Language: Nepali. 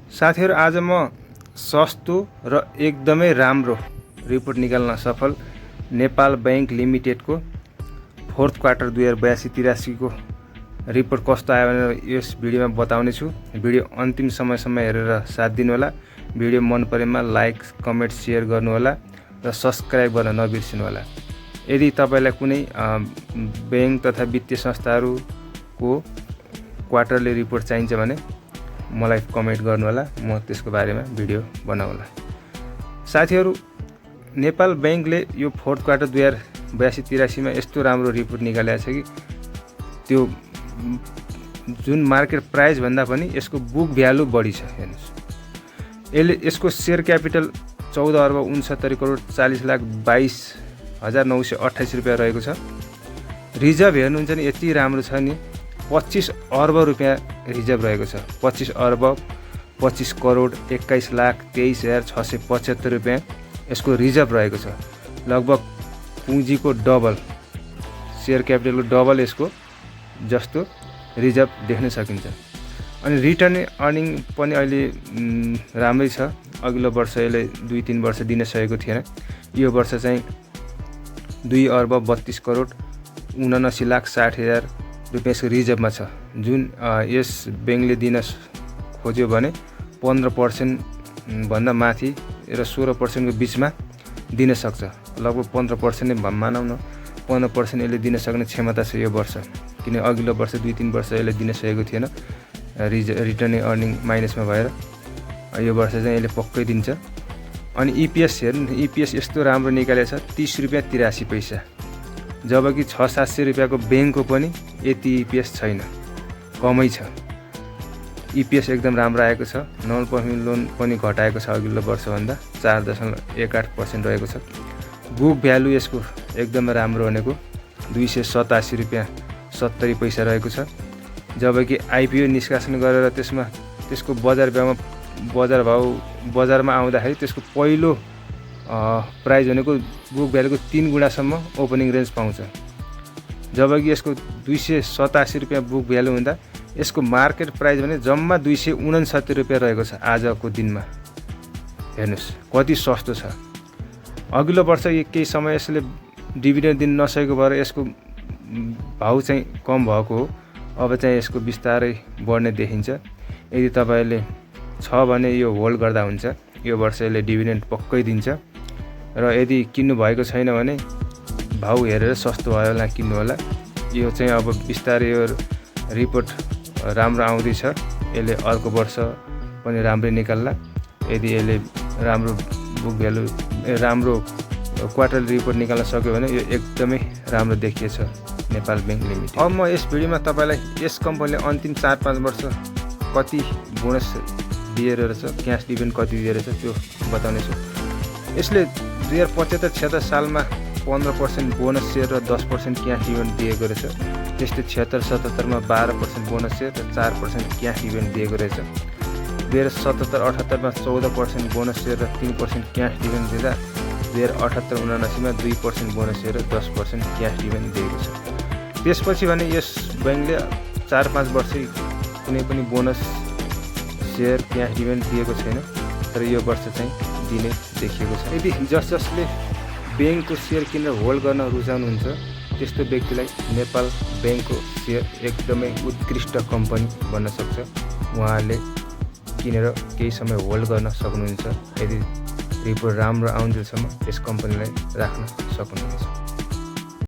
साथीहरु, आज म सस्तो र एकदमै राम्रो रिपोर्ट निकाल्न सफल नेपाल बैंक लिमिटेडको फोर्थ क्वार्टर 2082-83 को रिपोर्ट कस्तो आयो भनेर यस भिडियोमा बताउने छु। भिडियो अन्तिम समयसम्म हेरेर साथ दिनु होला। भिडियो मन परेमा लाइक, कमेन्ट, शेयर गर्नु होला र सब्स्क्राइब गर्न नबिर्सिनु होला। यदि तपाईलाई कुनै बैंक तथा वित्तीय संस्थाहरूको क्वार्टरली रिपोर्ट चाहिन्छ भने मलाई कमेन्ट गर्नु होला, म त्यसको बारेमा भिडियो बनाउला। साथीहरु, नेपाल बैंकले यो फोर्थ क्वार्टर 2082-83 मा यस्तो राम्रो रिपोर्ट निकालेको छ कि त्यो जुन मार्केट प्राइस भन्दा पनि यसको बुक भ्यालु बढी छ। हेर्नुस्, यसको शेयर क्यापिटल 14 अर्ब 69 करोड 40 लाख 22,928 रुपैयाँ रहेको छ। रिजर्भ हेर्नुहुन्छ नि यति राम्रो छ नि, 25 अर्ब रुपैयाँ रिजर्भ रहेको छ। 25 अर्ब 25 करोड 21 लाख 23,675 रुपैयाँ यसको रिजर्भ रहेको छ। लगभग पुँजीको डबल, शेयर क्यापिटलको डबल यसको जस्तो रिजर्भ देख्न सकिन्छ। अनि रिटर्न अर्निङ पनि अहिले राम्रै छ। अघिल्लो वर्ष यसले 2-3 वर्ष दिन सकेको थिएन। यो वर्ष चाहिँ 2 अर्ब 32 करोड 79 लाख 60,000 रुपैयाँ यसको रिजर्भमा छ। जुन यस बैंकले दिन खोज्यो भने 15% भन्दा माथि र 16% को बिचमा दिन सक्छ। लगभग 15% नै मानौँ न, 15% यसले दिन सक्ने क्षमता छ यो वर्ष। किन अघिल्लो वर्ष 2-3 वर्ष यसले दिन सकेको थिएन, रिटर्न अर्निङ माइनसमा भएर। यो वर्ष चाहिँ यसले पक्कै दिन्छ। अनि इपिएस हेर्नु, इपिएस यस्तो राम्रो निकालेको छ 30 रुपैयाँ 83 पैसा, जबकि 600-700 रुपैयाँको बैंकको पनि यति इपिएस छैन, कमै छ। इपिएस एकदम राम्रो आएको छ। नन पर्फर्मिङ लोन पनि घटाएको छ अघिल्लो वर्षभन्दा, 4.18% रहेको छ। बुक भ्यालु यसको एकदमै राम्रो भनेको 287 रुपैयाँ 70 पैसा रहेको छ, जबकि आइपिओ निष्कासन गरेर त्यसको बजारमा आउँदाखेरि त्यसको पहिलो प्राइस भनेको बुक भ्यालुको 3 गुणासम्म ओपनिङ रेन्ज पाउँछ। जबकि यसको 287 रुपैयाँ बुक भ्यालु हुँदा यसको मार्केट प्राइस भने जम्मा 269 रुपैयाँ रहेको छ आजको दिनमा। हेर्नुस् कति सस्तो छ। अघिल्लो वर्ष केही समय यसले डिभिडेन्ड दिन नसकेको भएर यसको भाउ चाहिँ कम भएको हो। अब चाहिँ यसको बिस्तारै बढ्ने देखिन्छ। यदि तपाईले छ भने यो होल्ड गर्दा हुन्छ। यो वर्ष यसले डिभिडेन्ड पक्कै दिन्छ। र यदि किन्नु भएको छैन भने भाउ हेरेर सस्तो भयो होला किन्नु होला। यो चाहिँ अब बिस्तारै यो रिपोर्ट राम्रो आउँदैछ। यसले अर्को वर्ष पनि राम्रै निकाल्ला। यदि यसले राम्रो बुक भ्यालु, राम्रो क्वार्टर रिपोर्ट निकाल्न सक्यो भने यो एकदमै राम्रो देखिएछ नेपाल बैंक लिमिटेड। अब म यस भिडियोमा तपाईलाई यस कम्पनीले अन्तिम 4-5 वर्ष कति बोनस दिएर रहेछ, क्याश डिभिडेन्ड कति दिएर रहेछ त्यो बताउने छु। यसले 2075-76 सालमा 15% बोनस शेयर र 10% क्याश डिभिडेन्ड दिएको रहेछ। त्यस्तै 76-77 मा 12% बोनस शेयर र 4% क्याश डिभिडेन्ड दिएको रहेछ। 2077-78 मा 14% बोनस शेयर र 3% क्याश डिभिडेन्ड दिँदा 2078-79 मा 2% बोनस शेयर र 10% क्याश डिभिडेन्ड दिएको छ। त्यसपछि भने यस बैंकले 4-5 वर्ष कुनै पनि बोनस शेयर क्याश डिभिडेन्ड दिएको छैन, तर यो वर्ष चाहिँ दिने देखिएको छ। यदि जसले बैंकको शेयर किनेर होल्ड गर्न रुचाउनुहुन्छ त्यस्तो व्यक्तिलाई नेपाल बैंकको शेयर एकदमै उत्कृष्ट कम्पनी बन्न सक्छ। उहाँले किनेर केही समय होल्ड गर्न सक्नुहुन्छ। यदि रिपोर्ट राम्रो आउन्जेलसम्म यस कम्पनीलाई राख्न सक्नुहुनेछ।